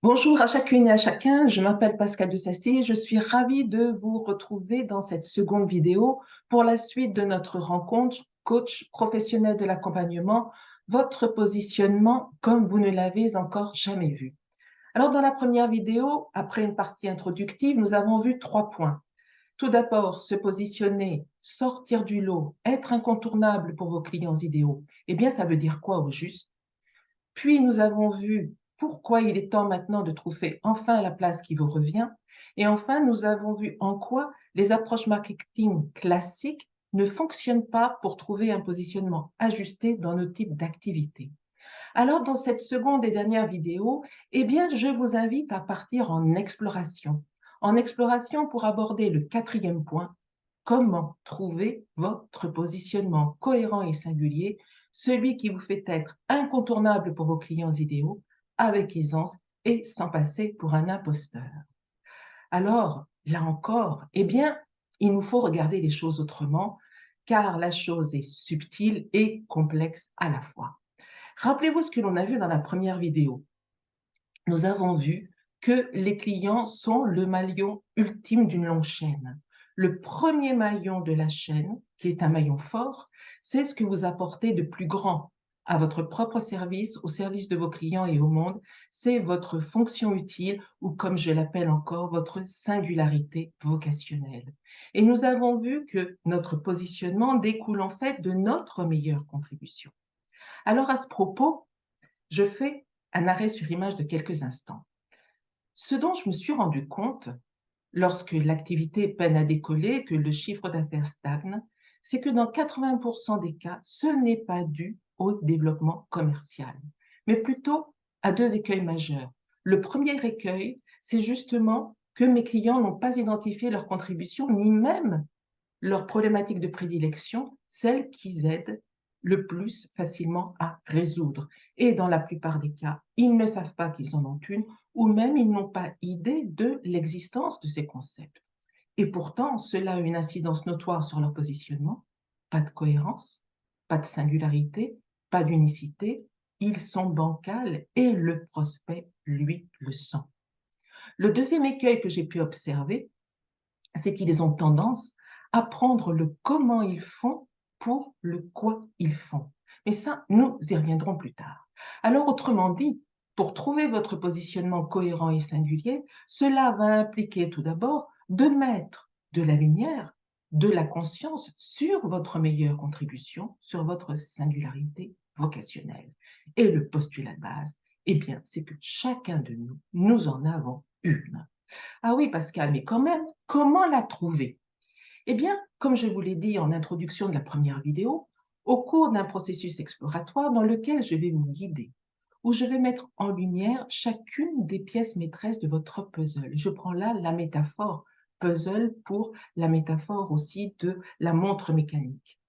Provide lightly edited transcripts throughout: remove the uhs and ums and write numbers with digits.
Bonjour à chacune et à chacun, je m'appelle Pascal de Sassy et je suis ravie de vous retrouver dans cette seconde vidéo pour la suite de notre rencontre coach professionnel de l'accompagnement, votre positionnement comme vous ne l'avez encore jamais vu. Alors dans la première vidéo, après une partie introductive, nous avons vu 3 points. Tout d'abord, se positionner, sortir du lot, être incontournable pour vos clients idéaux. Eh bien, ça veut dire quoi au juste? Puis nous avons vu pourquoi il est temps maintenant de trouver enfin la place qui vous revient. Et enfin, nous avons vu en quoi les approches marketing classiques ne fonctionnent pas pour trouver un positionnement ajusté dans nos types d'activités. Alors, dans cette seconde et dernière vidéo, eh bien, je vous invite à partir en exploration. En exploration pour aborder le quatrième point, comment trouver votre positionnement cohérent et singulier, celui qui vous fait être incontournable pour vos clients idéaux, avec aisance et sans passer pour un imposteur. Alors, là encore, eh bien, il nous faut regarder les choses autrement, car la chose est subtile et complexe à la fois. Rappelez-vous ce que l'on a vu dans la première vidéo. Nous avons vu que les clients sont le maillon ultime d'une longue chaîne. Le premier maillon de la chaîne, qui est un maillon fort, c'est ce que vous apportez de plus grand à votre propre service, au service de vos clients et au monde. C'est votre fonction utile ou, comme je l'appelle encore, votre singularité vocationnelle. Et nous avons vu que notre positionnement découle en fait de notre meilleure contribution. Alors à ce propos, je fais un arrêt sur image de quelques instants. Ce dont je me suis rendu compte lorsque l'activité peine à décoller, que le chiffre d'affaires stagne, c'est que dans 80% des cas, ce n'est pas dû au développement commercial, mais plutôt à deux écueils majeurs. Le premier écueil, c'est justement que mes clients n'ont pas identifié leur contribution, ni même leur problématique de prédilection, celle qu'ils aident le plus facilement à résoudre. Et dans la plupart des cas, ils ne savent pas qu'ils en ont une, ou même ils n'ont pas idée de l'existence de ces concepts. Et pourtant, cela a une incidence notoire sur leur positionnement. Pas de cohérence, pas de singularité, pas d'unicité. Ils sont bancals et le prospect, lui, le sent. Le deuxième écueil que j'ai pu observer, c'est qu'ils ont tendance à prendre le comment ils font pour le quoi ils font. Mais ça, nous y reviendrons plus tard. Alors, autrement dit, pour trouver votre positionnement cohérent et singulier, cela va impliquer tout d'abord de mettre de la lumière, de la conscience sur votre meilleure contribution, sur votre singularité vocationnelle. Et le postulat de base, eh bien, c'est que chacun de nous, nous en avons une. Ah oui, Pascal, mais quand même, comment la trouver? Eh bien, comme je vous l'ai dit en introduction de la première vidéo, au cours d'un processus exploratoire dans lequel je vais vous guider, où je vais mettre en lumière chacune des pièces maîtresses de votre puzzle. Je prends là la métaphore puzzle pour la métaphore aussi de la montre mécanique.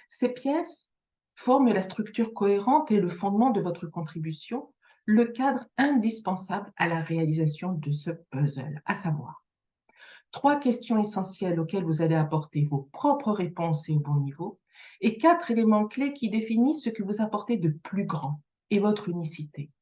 Ces pièces forment la structure cohérente et le fondement de votre contribution, le cadre indispensable à la réalisation de ce puzzle, à savoir 3 questions essentielles auxquelles vous allez apporter vos propres réponses et au bon niveau, et 4 éléments clés qui définissent ce que vous apportez de plus grand et votre unicité.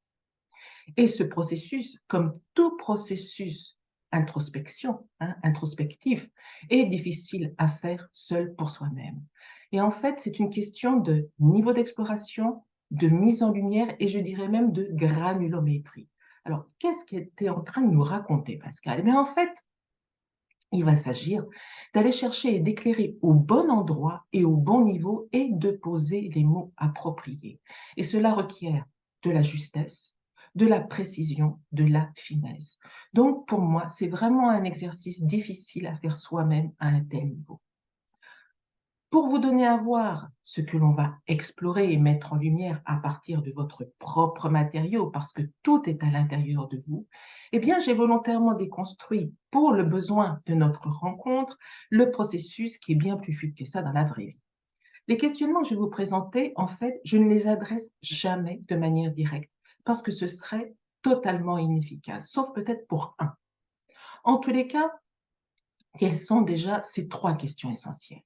Et ce processus, comme tout processus introspectif, est difficile à faire seul pour soi-même. Et en fait, c'est une question de niveau d'exploration, de mise en lumière et je dirais même de granulométrie. Alors, qu'est-ce qu'il était en train de nous raconter, Pascal? Mais en fait, il va s'agir d'aller chercher et d'éclairer au bon endroit et au bon niveau et de poser les mots appropriés. Et cela requiert de la justesse, de la précision, de la finesse. Donc, pour moi, c'est vraiment un exercice difficile à faire soi-même à un tel niveau. Pour vous donner à voir ce que l'on va explorer et mettre en lumière à partir de votre propre matériau, parce que tout est à l'intérieur de vous, eh bien, j'ai volontairement déconstruit, pour le besoin de notre rencontre, le processus qui est bien plus fluide que ça dans la vraie vie. Les questionnements que je vais vous présenter, en fait, je ne les adresse jamais de manière directe, parce que ce serait totalement inefficace, sauf peut-être pour un. En tous les cas, quelles sont déjà ces 3 questions essentielles?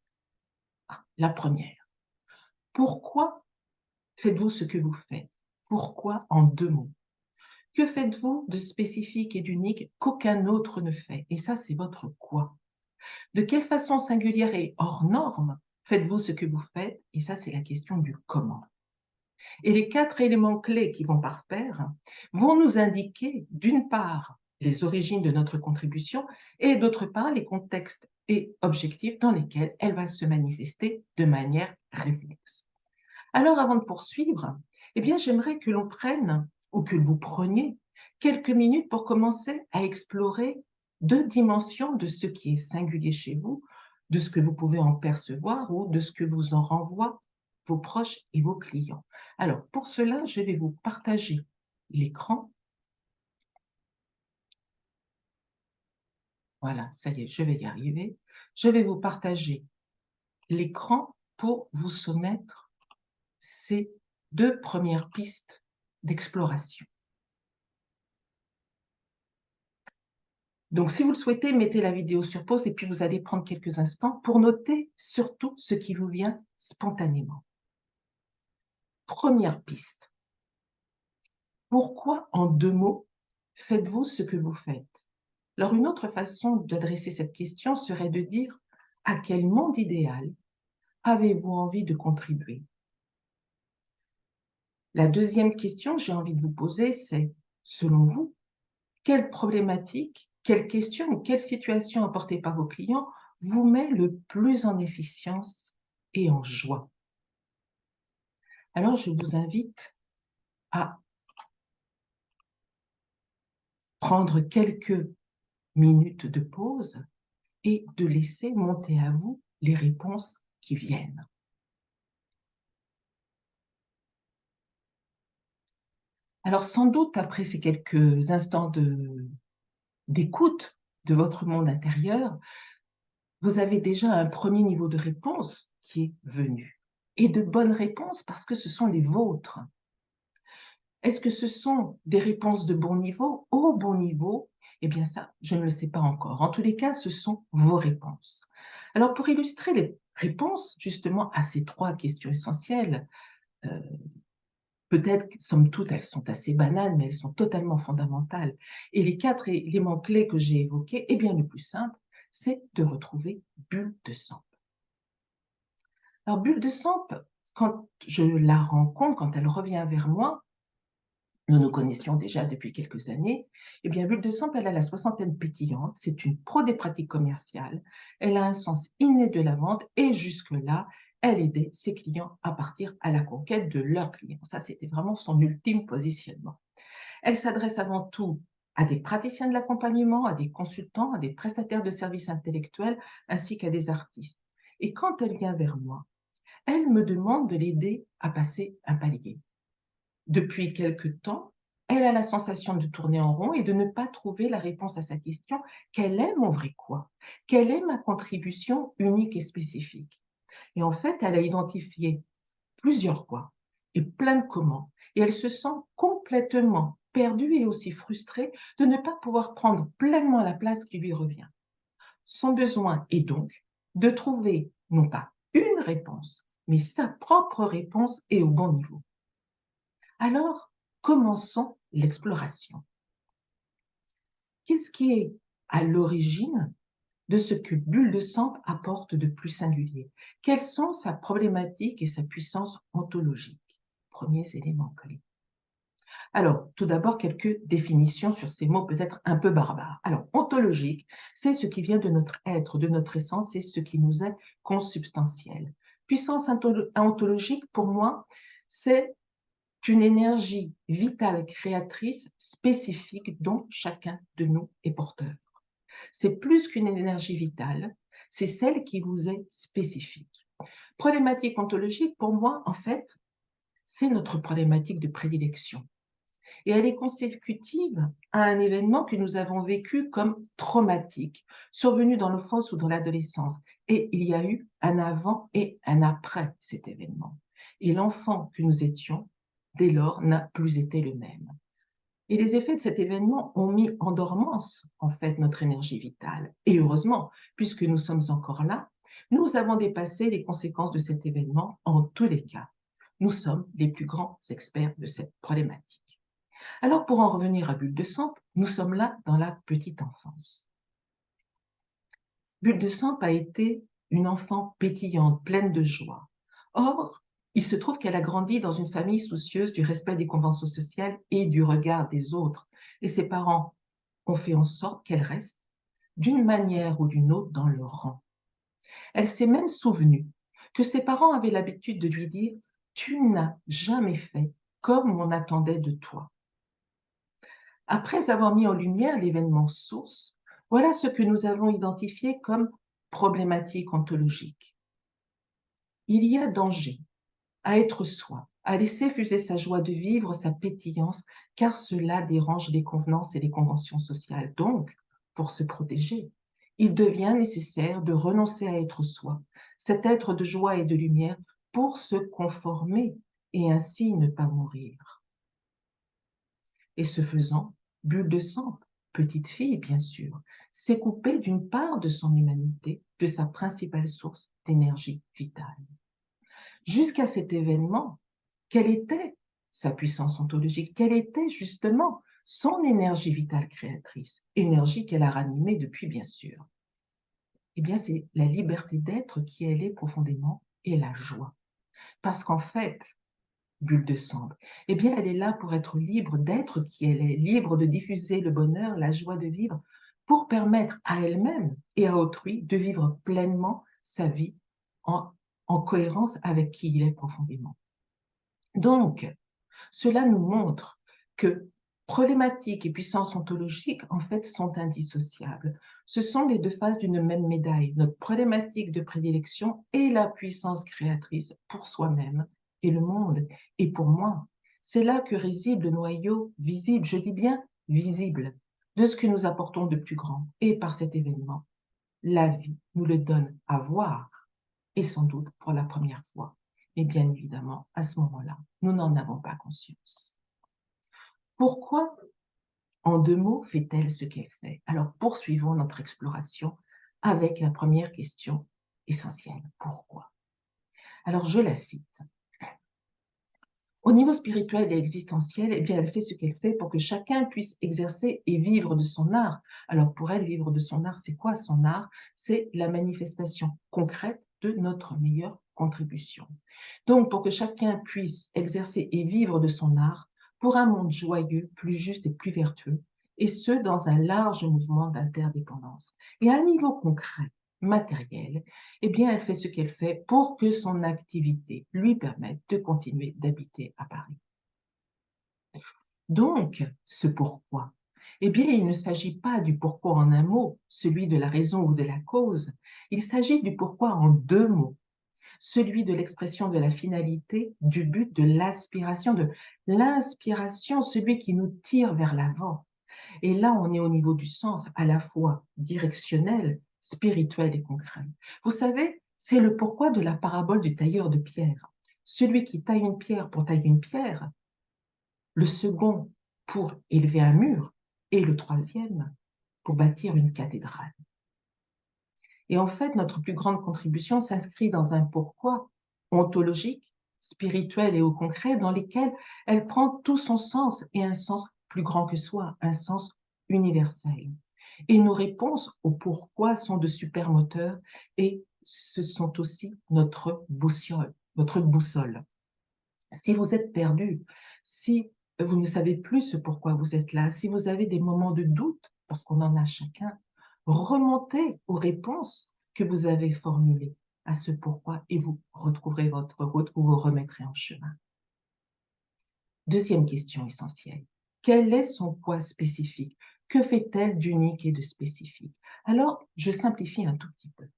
La première. Pourquoi faites-vous ce que vous faites? Pourquoi en 2 mots? Que faites-vous de spécifique et d'unique qu'aucun autre ne fait? Et ça, c'est votre quoi. De quelle façon singulière et hors norme faites-vous ce que vous faites? Et ça, c'est la question du comment. Et les 4 éléments clés qui vont par pair vont nous indiquer, d'une part, les origines de notre contribution et d'autre part, les contextes et objectifs dans lesquels elle va se manifester de manière réflexe. Alors, avant de poursuivre, eh bien, j'aimerais que l'on prenne, ou que vous preniez, quelques minutes pour commencer à explorer 2 dimensions de ce qui est singulier chez vous, de ce que vous pouvez en percevoir ou de ce que vous en renvoient vos proches et vos clients. Alors, pour cela, je vais vous partager l'écran. Voilà, ça y est, je vais y arriver. Je vais vous partager l'écran pour vous soumettre ces 2 premières pistes d'exploration. Donc, si vous le souhaitez, mettez la vidéo sur pause et puis vous allez prendre quelques instants pour noter surtout ce qui vous vient spontanément. Première piste. Pourquoi, en 2 mots, faites-vous ce que vous faites? Alors, une autre façon d'adresser cette question serait de dire à quel monde idéal avez-vous envie de contribuer? La deuxième question que j'ai envie de vous poser, c'est, selon vous, quelle problématique, quelle question ou quelle situation apportée par vos clients vous met le plus en efficience et en joie? Alors, je vous invite à prendre quelques minutes de pause et de laisser monter à vous les réponses qui viennent. Alors, sans doute, après ces quelques instants d'écoute de votre monde intérieur, vous avez déjà un premier niveau de réponse qui est venu. Et de bonnes réponses parce que ce sont les vôtres. Est-ce que ce sont des réponses de bon niveau, au bon niveau? Eh bien ça, je ne le sais pas encore. En tous les cas, ce sont vos réponses. Alors pour illustrer les réponses justement à ces 3 questions essentielles, peut-être, somme toute, elles sont assez banales, mais elles sont totalement fondamentales. Et les 4 éléments clés que j'ai évoqués, eh bien le plus simple, c'est de retrouver Bulle de Samp. Alors Bulle de Samp, quand je la rencontre, quand elle revient vers moi, nous nous connaissions déjà depuis quelques années, eh bien Bulle de Samp, elle a la soixantaine pétillante, c'est une pro des pratiques commerciales, elle a un sens inné de la vente et jusque-là, elle aidait ses clients à partir à la conquête de leurs clients. Ça, c'était vraiment son ultime positionnement. Elle s'adresse avant tout à des praticiens de l'accompagnement, à des consultants, à des prestataires de services intellectuels, ainsi qu'à des artistes. Et quand elle vient vers moi, elle me demande de l'aider à passer un palier. Depuis quelque temps, elle a la sensation de tourner en rond et de ne pas trouver la réponse à sa question: quel est mon vrai quoi? Quelle est ma contribution unique et spécifique? Et en fait, elle a identifié plusieurs quoi et plein de comment. Et elle se sent complètement perdue et aussi frustrée de ne pas pouvoir prendre pleinement la place qui lui revient. Son besoin est donc de trouver non pas une réponse, mais sa propre réponse et au bon niveau. Alors, commençons l'exploration. Qu'est-ce qui est à l'origine de ce que Bulle de Samp apporte de plus singulier? Quelles sont sa problématique et sa puissance ontologique? Premiers éléments clés. Alors, tout d'abord, quelques définitions sur ces mots peut-être un peu barbares. Alors, ontologique, c'est ce qui vient de notre être, de notre essence, c'est ce qui nous est consubstantiel. Puissance ontologique, pour moi, c'est une énergie vitale créatrice spécifique dont chacun de nous est porteur. C'est plus qu'une énergie vitale, c'est celle qui vous est spécifique. Problématique ontologique, pour moi, en fait, c'est notre problématique de prédilection. Et elle est consécutive à un événement que nous avons vécu comme traumatique, survenu dans l'enfance ou dans l'adolescence. Et il y a eu un avant et un après cet événement. Et l'enfant que nous étions, dès lors, n'a plus été le même. Et les effets de cet événement ont mis en dormance, en fait, notre énergie vitale. Et heureusement, puisque nous sommes encore là, nous avons dépassé les conséquences de cet événement en tous les cas. Nous sommes les plus grands experts de cette problématique. Alors, pour en revenir à Bulle de Samp, nous sommes là dans la petite enfance. Bulle de Samp a été une enfant pétillante, pleine de joie. Or, il se trouve qu'elle a grandi dans une famille soucieuse du respect des conventions sociales et du regard des autres, et ses parents ont fait en sorte qu'elle reste, d'une manière ou d'une autre, dans le rang. Elle s'est même souvenue que ses parents avaient l'habitude de lui dire « Tu n'as jamais fait comme on attendait de toi ». Après avoir mis en lumière l'événement source, voilà ce que nous avons identifié comme problématique ontologique. Il y a danger à être soi, à laisser fuser sa joie de vivre, sa pétillance, car cela dérange les convenances et les conventions sociales. Donc, pour se protéger, il devient nécessaire de renoncer à être soi, cet être de joie et de lumière, pour se conformer et ainsi ne pas mourir. Et ce faisant, Bulle de Samp, petite fille bien sûr, s'est coupée d'une part de son humanité, de sa principale source d'énergie vitale. Jusqu'à cet événement, quelle était sa puissance ontologique? Quelle était justement son énergie vitale créatrice? Énergie qu'elle a ranimée depuis, bien sûr. Eh bien, c'est la liberté d'être qui elle est profondément et la joie. Parce qu'en fait, Bulle de Samp, eh bien, elle est là pour être libre d'être qui elle est, libre de diffuser le bonheur, la joie de vivre, pour permettre à elle-même et à autrui de vivre pleinement sa vie en cohérence avec qui il est profondément. Donc, cela nous montre que problématique et puissance ontologique, en fait, sont indissociables. Ce sont les deux faces d'une même médaille, notre problématique de prédilection et la puissance créatrice pour soi-même et le monde. Et pour moi, c'est là que réside le noyau visible, je dis bien visible, de ce que nous apportons de plus grand. Et par cet événement, la vie nous le donne à voir, et sans doute pour la première fois. Et bien évidemment, à ce moment-là, nous n'en avons pas conscience. Pourquoi, en 2 mots, fait-elle ce qu'elle fait? Alors, poursuivons notre exploration avec la première question essentielle. Pourquoi? Alors, je la cite. Au niveau spirituel et existentiel, eh bien, elle fait ce qu'elle fait pour que chacun puisse exercer et vivre de son art. Alors, pour elle, vivre de son art, c'est quoi son art? C'est la manifestation concrète de notre meilleure contribution. Donc, pour que chacun puisse exercer et vivre de son art, pour un monde joyeux, plus juste et plus vertueux, et ce, dans un large mouvement d'interdépendance. Et à un niveau concret, matériel, eh bien, elle fait ce qu'elle fait pour que son activité lui permette de continuer d'habiter à Paris. Donc, ce pourquoi, eh bien, il ne s'agit pas du pourquoi en un mot, celui de la raison ou de la cause, il s'agit du pourquoi en 2 mots, celui de l'expression de la finalité, du but, de l'aspiration, de l'inspiration, celui qui nous tire vers l'avant. Et là, on est au niveau du sens, à la fois directionnel, spirituel et concret. Vous savez, c'est le pourquoi de la parabole du tailleur de pierre. Celui qui taille une pierre pour tailler une pierre, le second pour élever un mur, et le troisième pour bâtir une cathédrale. Et en fait, notre plus grande contribution s'inscrit dans un pourquoi ontologique, spirituel et au concret, dans lesquels elle prend tout son sens et un sens plus grand que soi, un sens universel. Et nos réponses au pourquoi sont de super moteurs et ce sont aussi notre boussole, notre boussole. Si vous êtes perdu, si vous ne savez plus ce pourquoi vous êtes là, si vous avez des moments de doute, parce qu'on en a chacun, remontez aux réponses que vous avez formulées à ce pourquoi et vous retrouverez votre route ou vous remettrez en chemin. Deuxième question essentielle. Quel est son poids spécifique? Que fait-elle d'unique et de spécifique? Alors, je simplifie un tout petit peu.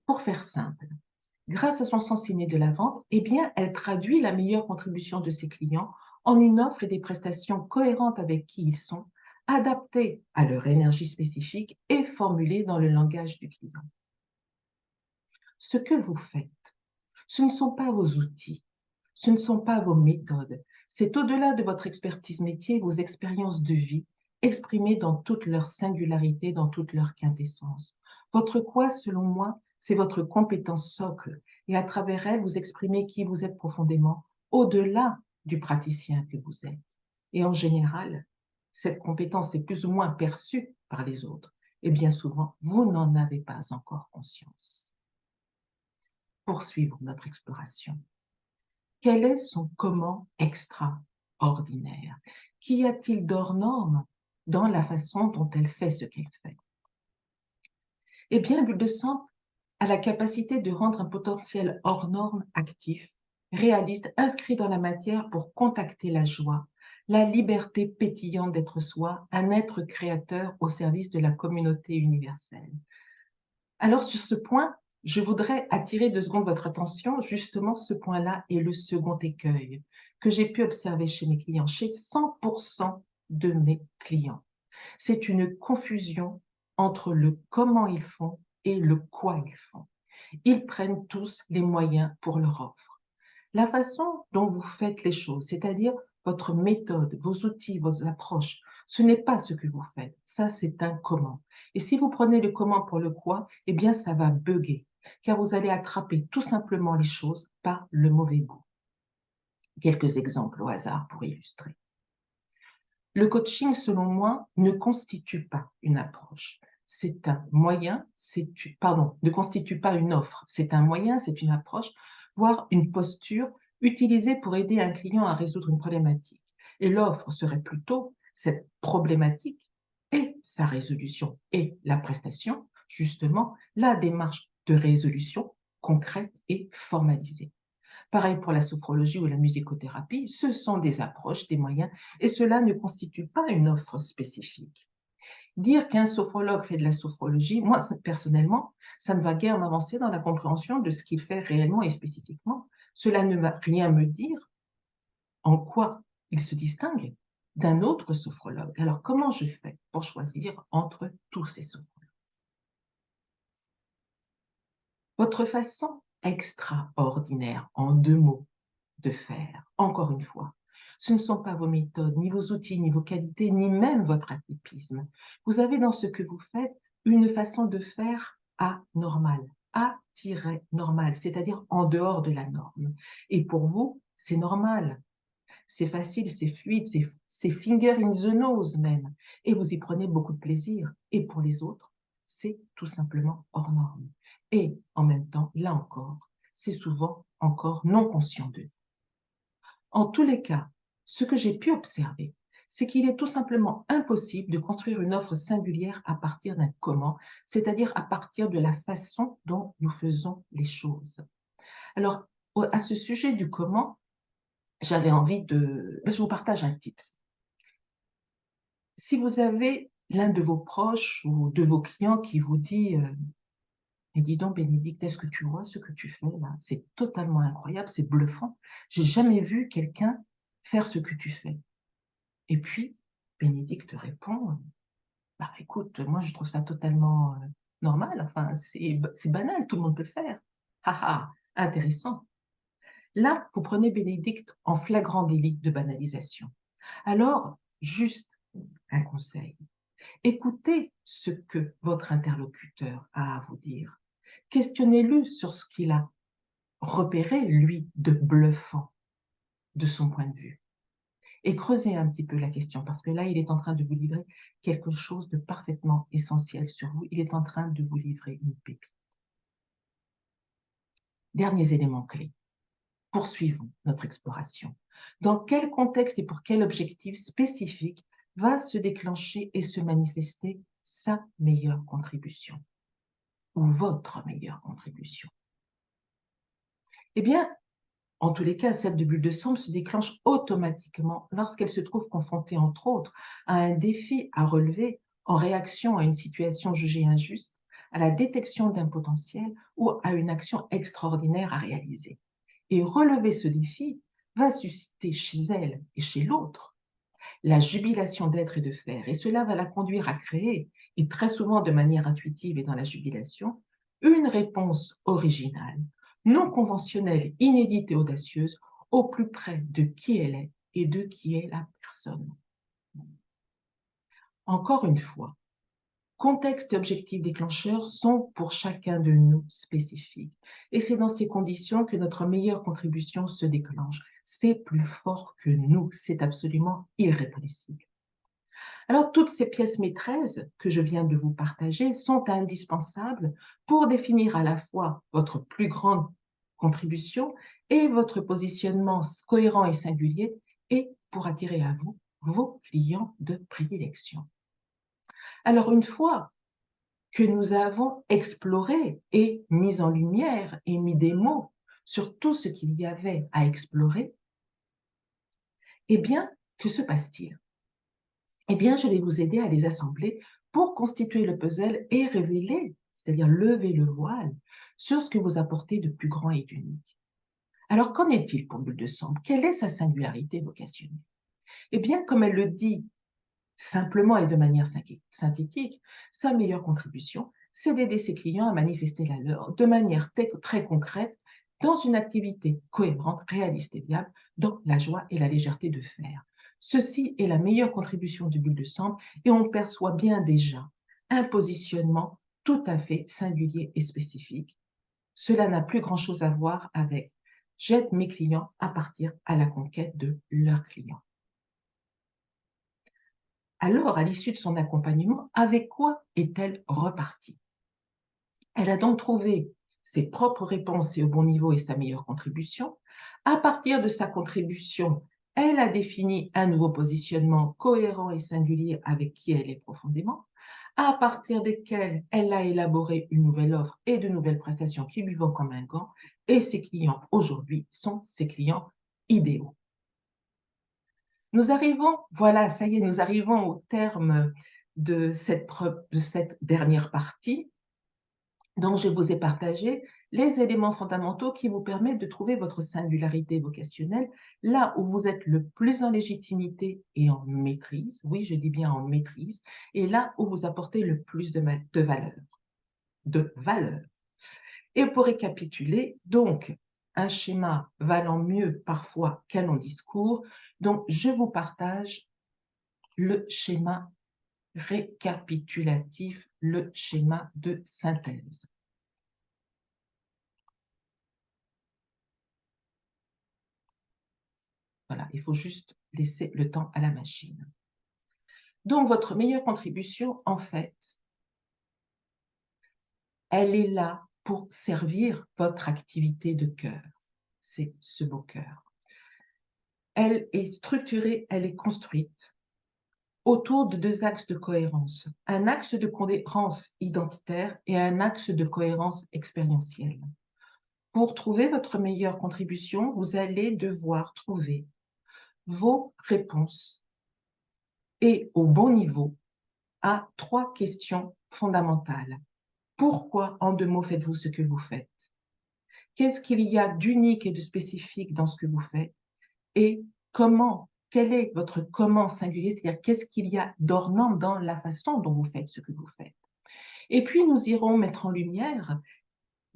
Pour faire simple, grâce à son sens inné de la vente, eh bien, elle traduit la meilleure contribution de ses clients en une offre et des prestations cohérentes avec qui ils sont, adaptées à leur énergie spécifique et formulées dans le langage du client. Ce que vous faites, ce ne sont pas vos outils, ce ne sont pas vos méthodes, c'est au-delà de votre expertise métier, vos expériences de vie, exprimées dans toute leur singularité, dans toute leur quintessence. Votre quoi, selon moi, c'est votre compétence socle, et à travers elle, vous exprimez qui vous êtes profondément, au-delà du praticien que vous êtes. Et en général, cette compétence est plus ou moins perçue par les autres. Et bien souvent, vous n'en avez pas encore conscience. Poursuivons notre exploration. Quel est son comment extraordinaire? Qu'y a-t-il d'hors norme dans la façon dont elle fait ce qu'elle fait? Eh bien, bulle de sang a la capacité de rendre un potentiel hors norme actif, réaliste, inscrit dans la matière pour contacter la joie, la liberté pétillante d'être soi, un être créateur au service de la communauté universelle. Alors, sur ce point, je voudrais attirer 2 secondes votre attention. Justement, ce point-là est le second écueil que j'ai pu observer chez mes clients, chez 100% de mes clients. C'est une confusion entre le comment ils font et le quoi ils font. Ils prennent tous les moyens pour leur offre. La façon dont vous faites les choses, c'est-à-dire votre méthode, vos outils, vos approches, ce n'est pas ce que vous faites. Ça, c'est un comment. Et si vous prenez le comment pour le quoi, eh bien, ça va bugger, car vous allez attraper tout simplement les choses par le mauvais bout. Quelques exemples au hasard pour illustrer. Le coaching, selon moi, ne constitue pas une approche. C'est un moyen, ne constitue pas une offre. C'est un moyen, c'est une approche, voire une posture utilisée pour aider un client à résoudre une problématique. Et l'offre serait plutôt cette problématique et sa résolution. Et la prestation, justement, la démarche de résolution concrète et formalisée. Pareil pour la sophrologie ou la musicothérapie, ce sont des approches, des moyens, et cela ne constitue pas une offre spécifique. Dire qu'un sophrologue fait de la sophrologie, moi, personnellement, ça ne va guère m'avancer dans la compréhension de ce qu'il fait réellement et spécifiquement. Cela ne va rien me dire en quoi il se distingue d'un autre sophrologue. Alors, comment je fais pour choisir entre tous ces sophrologues? Votre façon extraordinaire, en 2 mots, de faire, encore une fois. Ce ne sont pas vos méthodes, ni vos outils, ni vos qualités, ni même votre atypisme. Vous avez dans ce que vous faites une façon de faire anormale, A-normal, c'est-à-dire en dehors de la norme. Et pour vous, c'est normal, c'est facile, c'est fluide, c'est finger in the nose même. Et vous y prenez beaucoup de plaisir. Et pour les autres, c'est tout simplement hors norme. Et en même temps, là encore, c'est souvent encore non conscient d'eux. En tous les cas, ce que j'ai pu observer, c'est qu'il est tout simplement impossible de construire une offre singulière à partir d'un comment, c'est-à-dire à partir de la façon dont nous faisons les choses. Alors, à ce sujet du comment, j'avais envie je vous partage un tips. Si vous avez l'un de vos proches ou de vos clients qui vous dit et dis donc, Bénédicte, est-ce que tu vois ce que tu fais là? C'est totalement incroyable, c'est bluffant. J'ai jamais vu quelqu'un faire ce que tu fais. Et puis, Bénédicte répond, bah écoute, moi je trouve ça totalement normal, enfin c'est banal, tout le monde peut le faire. Ah ah, intéressant. Là, vous prenez Bénédicte en flagrant délit de banalisation. Alors, juste un conseil, écoutez ce que votre interlocuteur a à vous dire. Questionnez-le sur ce qu'il a repéré, lui, de bluffant de son point de vue. Et creusez un petit peu la question, parce que là, il est en train de vous livrer quelque chose de parfaitement essentiel sur vous. Il est en train de vous livrer une pépite. Derniers éléments clés. Poursuivons notre exploration. Dans quel contexte et pour quel objectif spécifique va se déclencher et se manifester sa meilleure contribution ou votre meilleure contribution? Eh bien, en tous les cas, celle de bulle de sang se déclenche automatiquement lorsqu'elle se trouve confrontée, entre autres, à un défi à relever en réaction à une situation jugée injuste, à la détection d'un potentiel ou à une action extraordinaire à réaliser. Et relever ce défi va susciter chez elle et chez l'autre la jubilation d'être et de faire, et cela va la conduire à créer, et très souvent de manière intuitive et dans la jubilation, une réponse originale, non conventionnelle, inédite et audacieuse, au plus près de qui elle est et de qui est la personne. Encore une fois, contexte et objectif déclencheurs sont pour chacun de nous spécifiques. Et c'est dans ces conditions que notre meilleure contribution se déclenche. c'est plus fort que nous, c'est absolument irrépressible. Alors, toutes ces pièces maîtresses que je viens de vous partager sont indispensables pour définir à la fois votre plus grande contribution et votre positionnement cohérent et singulier et pour attirer à vous vos clients de prédilection. Alors, une fois que nous avons exploré et mis en lumière et mis des mots sur tout ce qu'il y avait à explorer, eh bien, que se passe-t-il? Eh bien, je vais vous aider à les assembler pour constituer le puzzle et révéler, c'est-à-dire lever le voile, sur ce que vous apportez de plus grand et d'unique. Alors, qu'en est-il pour Bulle de Sambre? Quelle est sa singularité vocationnelle? Eh bien, comme elle le dit simplement et de manière synthétique, sa meilleure contribution, c'est d'aider ses clients à manifester la leur de manière très concrète dans une activité cohérente, réaliste et viable, dans la joie et la légèreté de faire. Ceci est la meilleure contribution de Bulle de Sambre et on perçoit bien déjà un positionnement tout à fait singulier et spécifique. Cela n'a plus grand-chose à voir avec « j'aide mes clients à partir à la conquête de leurs clients ». Alors, à l'issue de son accompagnement, avec quoi est-elle repartie? Elle a donc trouvé ses propres réponses et au bon niveau et sa meilleure contribution. À partir de sa contribution, elle a défini un nouveau positionnement cohérent et singulier avec qui elle est profondément, à partir desquels elle a élaboré une nouvelle offre et de nouvelles prestations qui lui vont comme un gant, et ses clients aujourd'hui sont ses clients idéaux. Nous arrivons, voilà, ça y est, nous arrivons au terme de cette dernière partie. Donc, je vous ai partagé les éléments fondamentaux qui vous permettent de trouver votre singularité vocationnelle là où vous êtes le plus en légitimité et en maîtrise. Oui, je dis bien en maîtrise. Et là où vous apportez le plus de valeur. Et pour récapituler, donc, un schéma valant mieux parfois qu'un long discours. Donc, je vous partage le schéma récapitulatif, le schéma de synthèse. Voilà, il faut juste laisser le temps à la machine. Donc, votre meilleure contribution, en fait, elle est là pour servir votre activité de cœur. C'est ce beau cœur. Elle est structurée, elle est construite autour de deux axes de cohérence. Un axe de cohérence identitaire et un axe de cohérence expérientielle. Pour trouver votre meilleure contribution, vous allez devoir trouver vos réponses et au bon niveau à 3 questions fondamentales. Pourquoi, en 2 mots, faites-vous ce que vous faites? Qu'est-ce qu'il y a d'unique et de spécifique dans ce que vous faites? Et comment, quel est votre comment singulier? C'est-à-dire, qu'est-ce qu'il y a d'hors norme dans la façon dont vous faites ce que vous faites? Et puis, nous irons mettre en lumière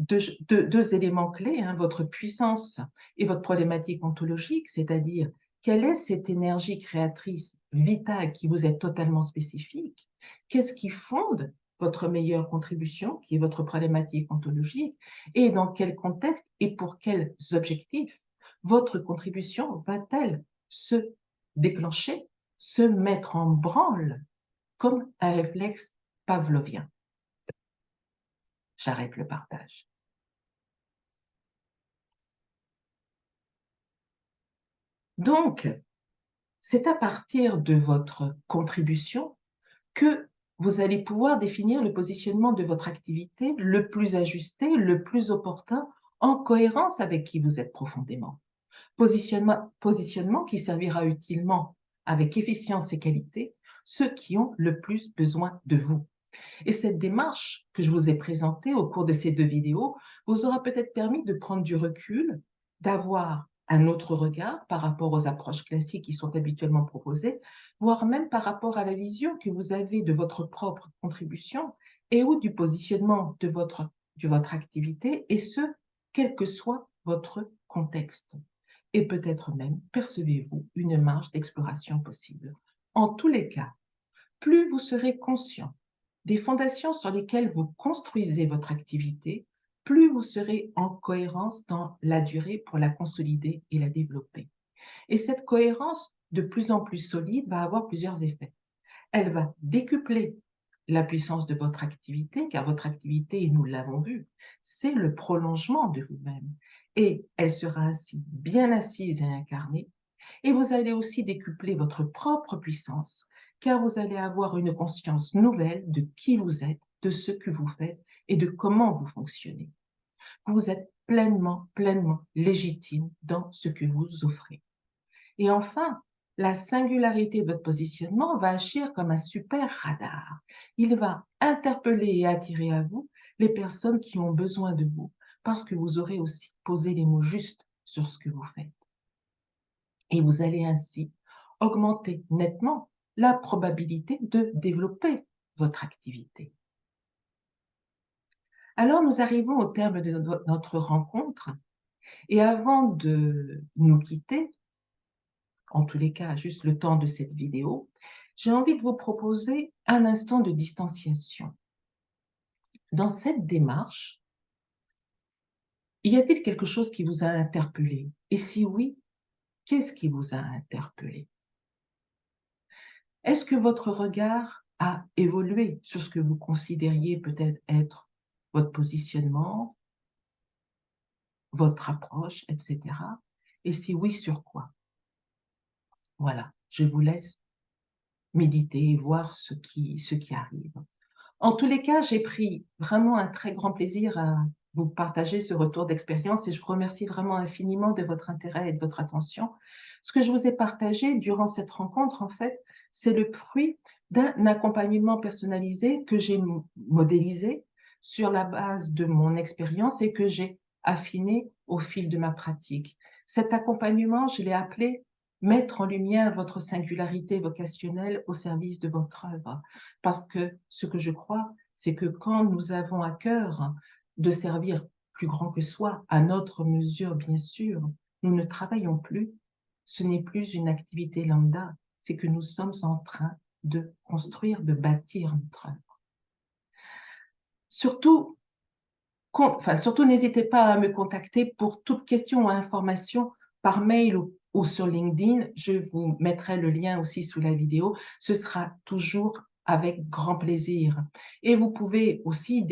deux éléments clés, hein, votre puissance et votre problématique ontologique, c'est-à-dire quelle est cette énergie créatrice vitale qui vous est totalement spécifique? Qu'est-ce qui fonde votre meilleure contribution, qui est votre problématique ontologique, et dans quel contexte et pour quels objectifs votre contribution va-t-elle se déclencher, se mettre en branle comme un réflexe pavlovien? J'arrête le partage. Donc, c'est à partir de votre contribution que vous allez pouvoir définir le positionnement de votre activité le plus ajusté, le plus opportun, en cohérence avec qui vous êtes profondément. Positionnement qui servira utilement, avec efficience et qualité, ceux qui ont le plus besoin de vous. Et cette démarche que je vous ai présentée au cours de ces 2 vidéos vous aura peut-être permis de prendre du recul, d'avoir un autre regard par rapport aux approches classiques qui sont habituellement proposées, voire même par rapport à la vision que vous avez de votre propre contribution et ou du positionnement de votre activité, et ce, quel que soit votre contexte. Et peut-être même percevez-vous une marge d'exploration possible. En tous les cas, plus vous serez conscient des fondations sur lesquelles vous construisez votre activité, plus vous serez en cohérence dans la durée pour la consolider et la développer. Et cette cohérence de plus en plus solide va avoir plusieurs effets. Elle va décupler la puissance de votre activité, car votre activité, nous l'avons vu, c'est le prolongement de vous-même. Et elle sera ainsi bien assise et incarnée. Et vous allez aussi décupler votre propre puissance, car vous allez avoir une conscience nouvelle de qui vous êtes, de ce que vous faites et de comment vous fonctionnez. Vous êtes pleinement, pleinement légitime dans ce que vous offrez. Et enfin, la singularité de votre positionnement va agir comme un super radar. Il va interpeller et attirer à vous les personnes qui ont besoin de vous, parce que vous aurez aussi posé les mots justes sur ce que vous faites. Et vous allez ainsi augmenter nettement la probabilité de développer votre activité. Alors, nous arrivons au terme de notre rencontre. Et avant de nous quitter, en tous les cas, juste le temps de cette vidéo, j'ai envie de vous proposer un instant de distanciation. Dans cette démarche, y a-t-il quelque chose qui vous a interpellé? Et si oui, qu'est-ce qui vous a interpellé? Est-ce que votre regard a évolué sur ce que vous considériez peut-être être votre positionnement, votre approche, etc. Et si oui, sur quoi? Voilà, je vous laisse méditer et voir ce qui arrive. En tous les cas, j'ai pris vraiment un très grand plaisir à vous partager ce retour d'expérience et je vous remercie vraiment infiniment de votre intérêt et de votre attention. Ce que je vous ai partagé durant cette rencontre, en fait, c'est le fruit d'un accompagnement personnalisé que j'ai modélisé sur la base de mon expérience et que j'ai affiné au fil de ma pratique. Cet accompagnement, je l'ai appelé mettre en lumière votre singularité vocationnelle au service de votre œuvre. Parce que ce que je crois, c'est que quand nous avons à cœur de servir plus grand que soi, à notre mesure bien sûr, nous ne travaillons plus. Ce n'est plus une activité lambda, c'est que nous sommes en train de construire, de bâtir notre œuvre. Surtout, n'hésitez pas à me contacter pour toute question ou information par mail ou sur LinkedIn. Je vous mettrai le lien aussi sous la vidéo. Ce sera toujours avec grand plaisir. Et vous pouvez aussi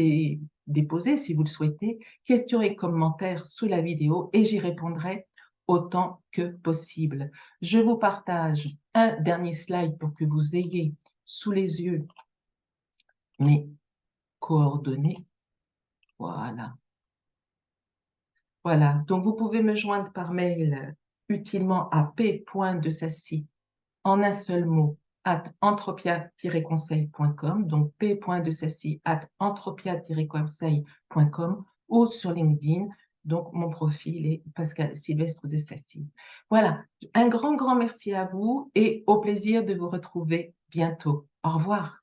déposer, si vous le souhaitez, questions et commentaires sous la vidéo et j'y répondrai autant que possible. Je vous partage un dernier slide pour que vous ayez sous les yeux mes coordonnées. Voilà. Voilà, donc vous pouvez me joindre par mail utilement à p.desacy en un seul mot @entropia-conseil.com, donc p.desacy@entropia-conseil.com ou sur LinkedIn, donc mon profil est Pascal Sylvestre de Sacy. Voilà, un grand merci à vous et au plaisir de vous retrouver bientôt. Au revoir.